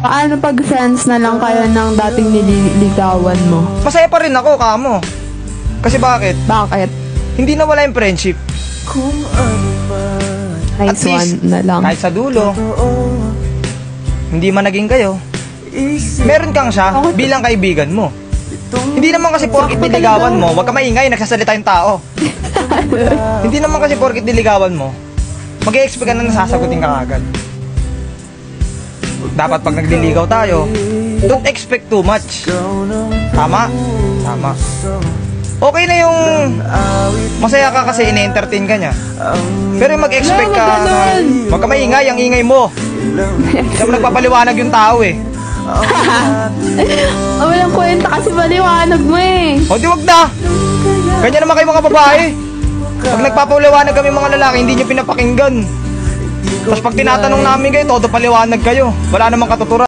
Paano pag friends na lang kayo ng dating nililigawan mo? Masaya pa rin ako, kamo. Kasi bakit? Bakit? Hindi nawala yung friendship. Nice one na lang. Kahit sa dulo, hindi man naging kayo, meron kang siya bilang kaibigan mo. Hindi naman kasi porkit niligawan mo, wag ka maingay, nagsasalita yung tao. Hindi naman kasi porkit niligawan mo, mag-i-expect ka na nasasagutin ka agad. Dapat pag nagliligaw tayo, don't expect too much. Tama? Tama. Okay na yung masaya ka kasi ine-entertain ka niya. Pero yung mag-expect ka, wag ka maingay, ang ingay mo. Hindi mo nagpapaliwanag yung tao eh. Walang kwenta kasi maliwanag mo eh. O di wag na. Ganyan naman kayo mga babae. Pag nagpapaliwanag kami mga lalaki, hindi nyo pinapakinggan. Tapos pag tinatanong namin kayo, todo paliwanag kayo. Wala namang katuturan.